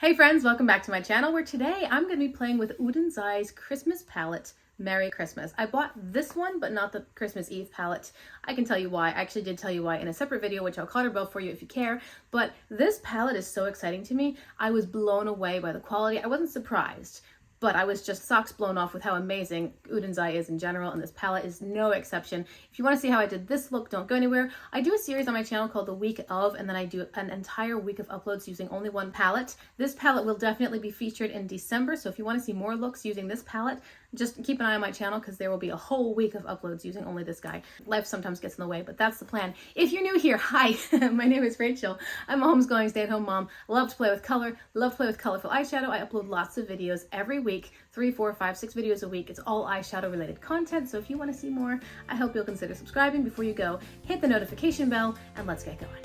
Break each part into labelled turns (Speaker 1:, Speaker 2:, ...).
Speaker 1: Hey friends, welcome back to my channel where today I'm going to be playing with Oden's Christmas palette, Merry Christmas. I bought this one, but not the Christmas Eve palette. I can tell you why. I actually did tell you why in a separate video, which I'll color both for you if you care. But this palette is so exciting to me. I was blown away by the quality. I wasn't surprised, but I was just socks blown off with how amazing Oden's is in general, and this palette is no exception. If you want to see how I did this look, don't go anywhere. I do a series on my channel called The Week Of, and then I do an entire week of uploads using only one palette. This palette will definitely be featured in December, so if you want to see more looks using this palette, just keep an eye on my channel because there will be a whole week of uploads using only this guy. Life sometimes gets in the way, but that's the plan. If you're new here, hi, my name is Rachel. I'm a homeschooling stay-at-home mom. Love to play with color, love to play with colorful eyeshadow. I upload lots of videos every week, 3, 4, 5, 6 videos a week. It's all eyeshadow related content, so if you want to see more, I hope you'll consider subscribing before you go. Hit the notification bell, and let's get going.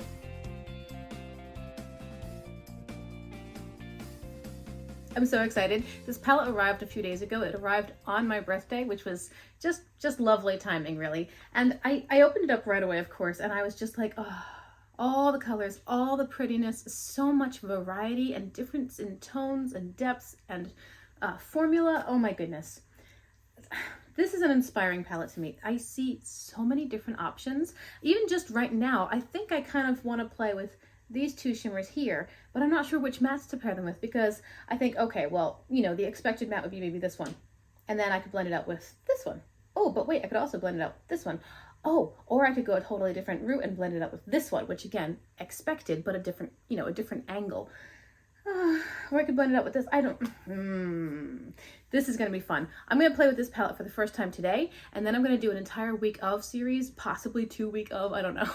Speaker 1: I'm so excited. This palette arrived a few days ago. It arrived on my birthday, which was just lovely timing, really. And I opened it up right away, of course, and I was just like, oh, all the colors, all the prettiness, so much variety and difference in tones and depths and formula. Oh my goodness. This is an inspiring palette to me. I see so many different options. Even just right now, I think I kind of want to play with these two shimmers here, but I'm not sure which mattes to pair them with because I think, okay, well, you know, the expected matte would be maybe this one. And then I could blend it out with this one. Oh, but wait, I could also blend it out with this one. Oh, or I could go a totally different route and blend it out with this one, which again, expected, but a different, you know, a different angle. Or I could blend it out with this. I don't, This is going to be fun. I'm going to play with this palette for the first time today, and then I'm going to do an entire week of series, possibly 2 week of, I don't know.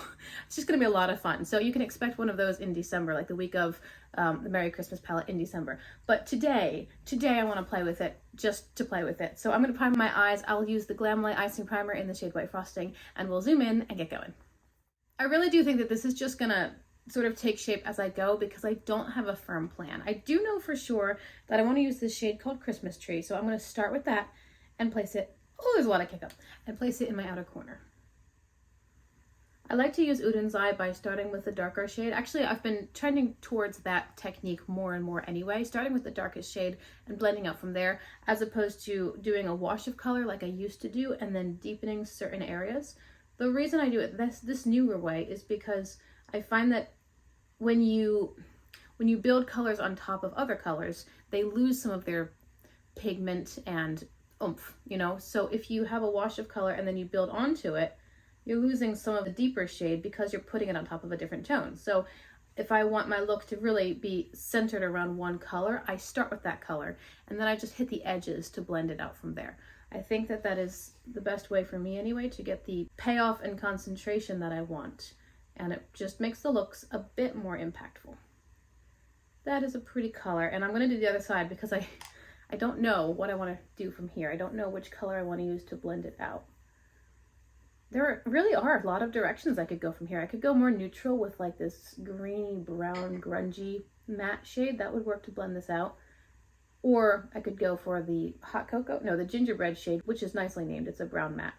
Speaker 1: It's just going to be a lot of fun. So you can expect one of those in December, like the week of the Merry Christmas palette in December. But today I want to play with it, just to play with it. So I'm going to prime my eyes. I'll use the Glam Light Icing Primer in the shade White Frosting, and we'll zoom in and get going. I really do think that this is just going to sort of take shape as I go because I don't have a firm plan. I do know for sure that I want to use this shade called Christmas Tree, so I'm going to start with that and place it, oh, there's a lot of kick up, and place it in my outer corner. I like to use Oden's by starting with the darker shade. Actually, I've been trending towards that technique more and more anyway, starting with the darkest shade and blending out from there, as opposed to doing a wash of color like I used to do and then deepening certain areas. The reason I do it this newer way is because I find that when you build colors on top of other colors, they lose some of their pigment and oomph, you know? So if you have a wash of color and then you build onto it, you're losing some of the deeper shade because you're putting it on top of a different tone. So if I want my look to really be centered around one color, I start with that color and then I just hit the edges to blend it out from there. I think that that is the best way for me anyway to get the payoff and concentration that I want. And it just makes the looks a bit more impactful. That is a pretty color, and I'm going to do the other side because I don't know what I want to do from here. I don't know which color I want to use to blend it out. There really are a lot of directions I could go from here. I could go more neutral with like this greeny, brown, grungy matte shade. That would work to blend this out. Or I could go for the hot cocoa, no, the gingerbread shade, which is nicely named. It's a brown matte.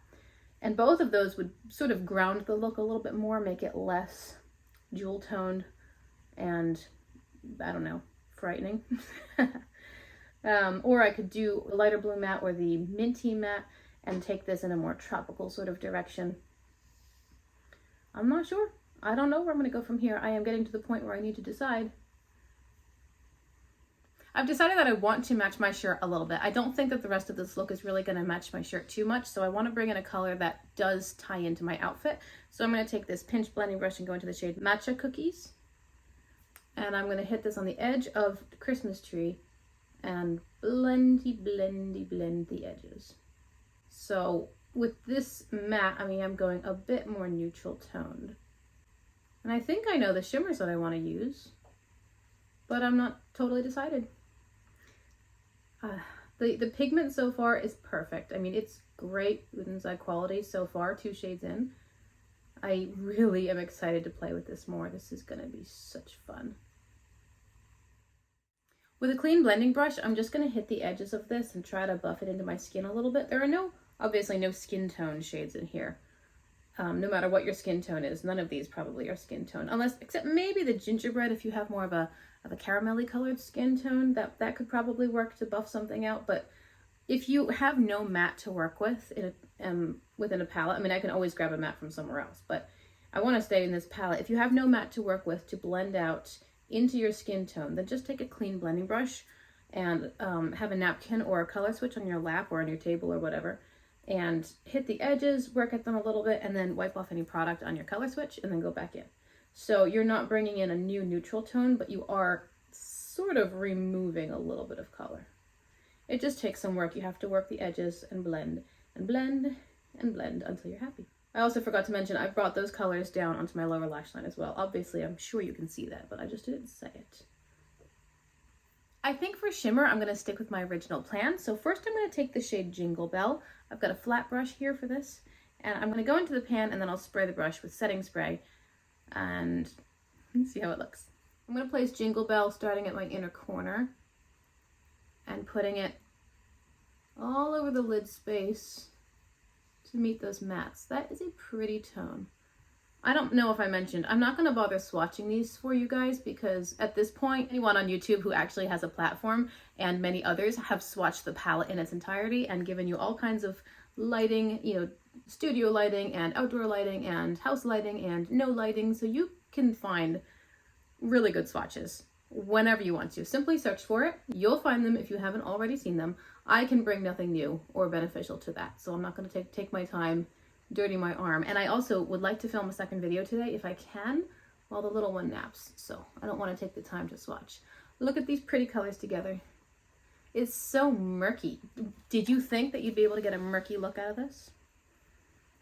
Speaker 1: And both of those would sort of ground the look a little bit more, make it less jewel toned and, I don't know, frightening. Or I could do a lighter blue matte or the minty matte and take this in a more tropical sort of direction. I'm not sure. I don't know where I'm going to go from here. I am getting to the point where I need to decide. I've decided that I want to match my shirt a little bit. I don't think that the rest of this look is really going to match my shirt too much, so I want to bring in a color that does tie into my outfit. So I'm going to take this pinch blending brush and go into the shade Matcha Cookies. And I'm going to hit this on the edge of the Christmas tree and blend the edges. So with this matte, I mean, I'm going a bit more neutral toned. And I think I know the shimmers that I want to use, but I'm not totally decided. The pigment so far is perfect. I mean, it's great Oden's quality so far, 2 shades in. I really am excited to play with this more. This is going to be such fun. With a clean blending brush, I'm just going to hit the edges of this and try to buff it into my skin a little bit. There are obviously no skin tone shades in here. No matter what your skin tone is, none of these probably are skin tone, except maybe the gingerbread if you have more of a have a caramelly colored skin tone, that could probably work to buff something out. But if you have no matte to work with within a palette, I mean, I can always grab a matte from somewhere else, but I want to stay in this palette. If you have no matte to work with to blend out into your skin tone, then just take a clean blending brush and have a napkin or a color switch on your lap or on your table or whatever, and hit the edges, work at them a little bit, and then wipe off any product on your color switch and then go back in. So you're not bringing in a new neutral tone, but you are sort of removing a little bit of color. It just takes some work. You have to work the edges and blend and blend and blend until you're happy. I also forgot to mention I brought those colors down onto my lower lash line as well. Obviously, I'm sure you can see that, but I just didn't say it. I think for shimmer, I'm going to stick with my original plan. So first I'm going to take the shade Jingle Bell. I've got a flat brush here for this, and I'm going to go into the pan and then I'll spray the brush with setting spray and see how it looks. I'm going to place Jingle Bell starting at my inner corner and putting it all over the lid space to meet those mattes. That is a pretty tone. I don't know if I mentioned, I'm not going to bother swatching these for you guys because at this point, anyone on YouTube who actually has a platform and many others have swatched the palette in its entirety and given you all kinds of lighting, you know, studio lighting and outdoor lighting and house lighting and no lighting. So you can find really good swatches whenever you want to. Simply search for it. You'll find them if you haven't already seen them. I can bring nothing new or beneficial to that. So I'm not going to take my time dirty my arm. And I also would like to film a second video today if I can while the little one naps. So I don't want to take the time to swatch. Look at these pretty colors together. It's so murky. Did you think that you'd be able to get a murky look out of this?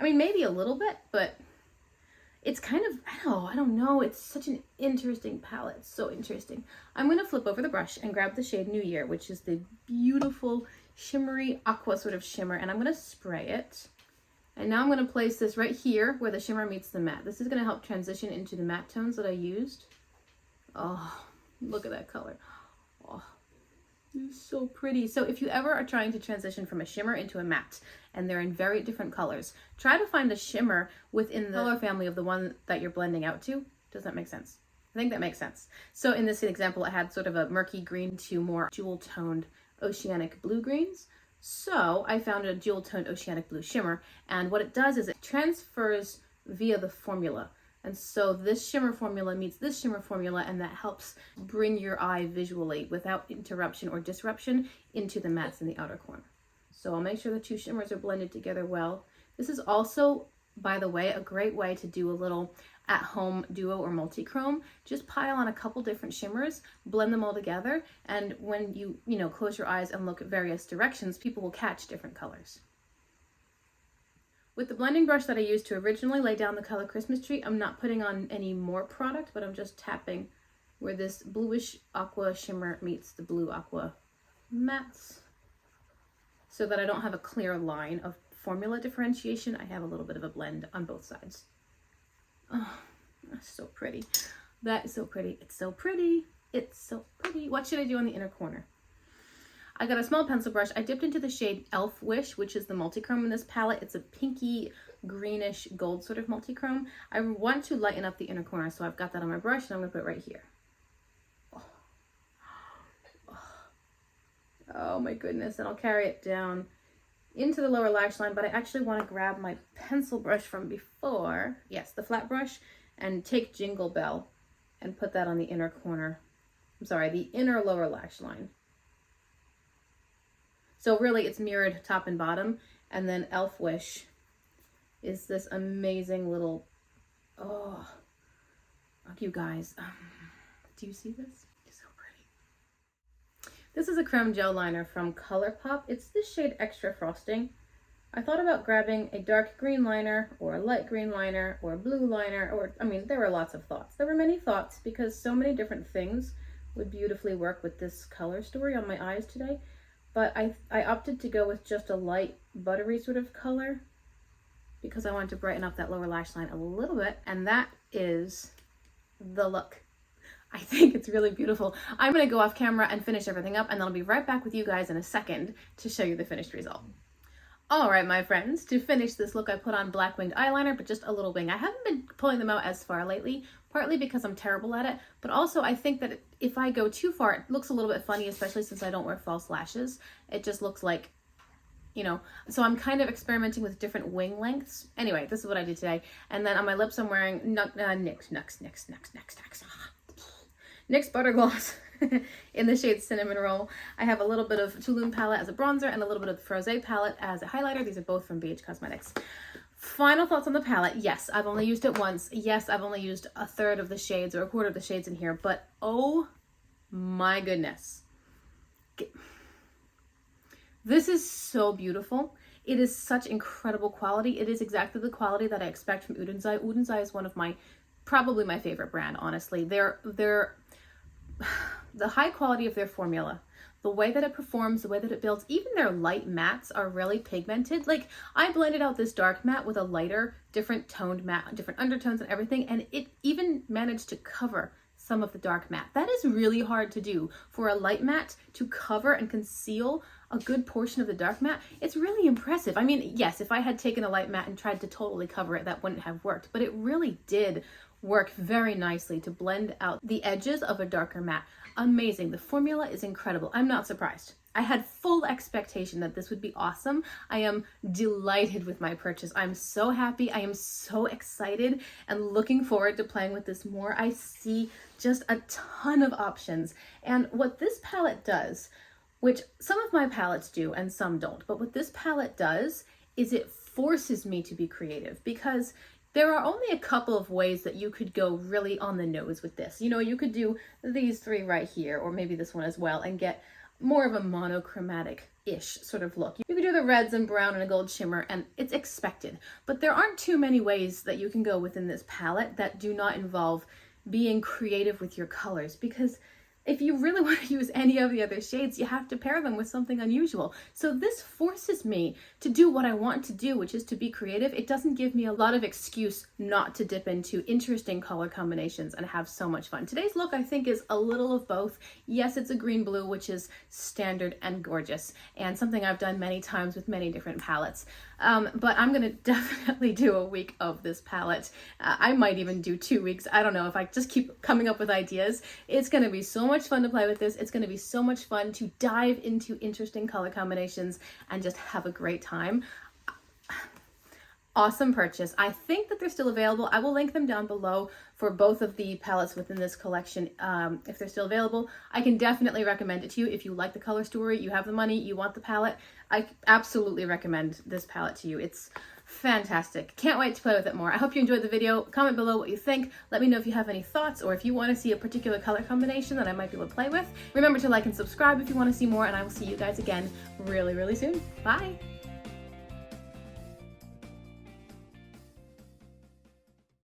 Speaker 1: I mean, maybe a little bit, but it's kind of, I don't know. It's such an interesting palette. It's so interesting. I'm going to flip over the brush and grab the shade New Year, which is the beautiful shimmery aqua sort of shimmer, and I'm going to spray it. And now I'm going to place this right here where the shimmer meets the matte. This is going to help transition into the matte tones that I used. Oh, look at that color. Oh, it's so pretty. So if you ever are trying to transition from a shimmer into a matte, and they're in very different colors, try to find a shimmer within the color family of the one that you're blending out to. Does that make sense? I think that makes sense. So in this example, I had sort of a murky green to more jewel-toned oceanic blue greens. So I found a jewel-toned oceanic blue shimmer, and what it does is it transfers via the formula. And so this shimmer formula meets this shimmer formula, and that helps bring your eye visually without interruption or disruption into the mattes in the outer corner. So I'll make sure the two shimmers are blended together well. This is also, by the way, a great way to do a little at-home duo or multi-chrome. Just pile on a couple different shimmers, blend them all together, and when you close your eyes and look at various directions, people will catch different colors. With the blending brush that I used to originally lay down the color Christmas tree, I'm not putting on any more product, but I'm just tapping where this bluish aqua shimmer meets the blue aqua mattes, so that I don't have a clear line of formula differentiation. I have a little bit of a blend on both sides. Oh, that's so pretty. That is so pretty. It's so pretty. It's so pretty. What should I do on the inner corner? I got a small pencil brush. I dipped into the shade Elf Wish, which is the multi-chrome in this palette. It's a pinky, greenish, gold sort of multi-chrome. I want to lighten up the inner corner, so I've got that on my brush, and I'm going to put it right here. Oh my goodness, and I'll carry it down into the lower lash line, but I actually want to grab my pencil brush from before, yes, the flat brush, and take Jingle Bell and put that on the inner corner. I'm sorry, the inner lower lash line. So really it's mirrored top and bottom, and then Elf Wish is this amazing little, oh, you guys, do you see this? This is a creme gel liner from ColourPop. It's the shade Extra Frosting. I thought about grabbing a dark green liner or a light green liner or a blue liner, or, I mean, there were lots of thoughts. There were many thoughts because so many different things would beautifully work with this color story on my eyes today. But I opted to go with just a light buttery sort of color because I wanted to brighten up that lower lash line a little bit, and that is the look. I think it's really beautiful. I'm going to go off camera and finish everything up, and then I'll be right back with you guys in a second to show you the finished result. All right, my friends, to finish this look, I put on black winged eyeliner, but just a little wing. I haven't been pulling them out as far lately, partly because I'm terrible at it, but also I think that if I go too far, it looks a little bit funny, especially since I don't wear false lashes. It just looks like, you know, so I'm kind of experimenting with different wing lengths. Anyway, this is what I did today. And then on my lips, I'm wearing NYX Butter Gloss in the shade Cinnamon Roll. I have a little bit of Tulum palette as a bronzer and a little bit of the Frose palette as a highlighter. These are both from BH Cosmetics. Final thoughts on the palette. Yes, I've only used it once. Yes, I've only used a third of the shades or a quarter of the shades in here, but oh my goodness. This is so beautiful. It is such incredible quality. It is exactly the quality that I expect from Udenzai. Udenzai is one of probably my favorite brand, honestly. They're the high quality of their formula, the way that it performs, the way that it builds, even their light mattes are really pigmented. Like, I blended out this dark matte with a lighter, different toned matte, different undertones and everything, and it even managed to cover some of the dark matte. That is really hard to do, for a light matte to cover and conceal a good portion of the dark matte. It's really impressive. I mean, yes, if I had taken a light matte and tried to totally cover it, that wouldn't have worked, but it really did work very nicely to blend out the edges of a darker matte. Amazing. The formula is incredible. I'm not surprised. I had full expectation that this would be awesome. I am delighted with my purchase. I'm so happy. I am so excited and looking forward to playing with this more. I see just a ton of options. And what this palette does, which some of my palettes do and some don't, but what this palette does is it forces me to be creative, because there are only a couple of ways that you could go really on the nose with this. You know, you could do these three right here, or maybe this one as well, and get more of a monochromatic-ish sort of look. You could do the reds and brown and a gold shimmer, and it's expected. But there aren't too many ways that you can go within this palette that do not involve being creative with your colors, because if you really want to use any of the other shades, you have to pair them with something unusual. So this forces me to do what I want to do, which is to be creative. It doesn't give me a lot of excuse not to dip into interesting color combinations and have so much fun. Today's look, I think, is a little of both. Yes, it's a green blue, which is standard and gorgeous, and something I've done many times with many different palettes. But I'm going to definitely do a week of this palette. I might even do 2 weeks. I don't know, if I just keep coming up with ideas. It's going to be so much fun to play with this. It's going to be so much fun to dive into interesting color combinations and just have a great time. Awesome purchase. I think that they're still available. I will link them down below for both of the palettes within this collection if they're still available. I can definitely recommend it to you if you like the color story, you have the money, you want the palette. I absolutely recommend this palette to you. It's fantastic. Can't wait to play with it more. I hope you enjoyed the video. Comment below what you think. Let me know if you have any thoughts, or if you want to see a particular color combination that I might be able to play with. Remember to like and subscribe if you want to see more, and I will see you guys again really, really soon. Bye!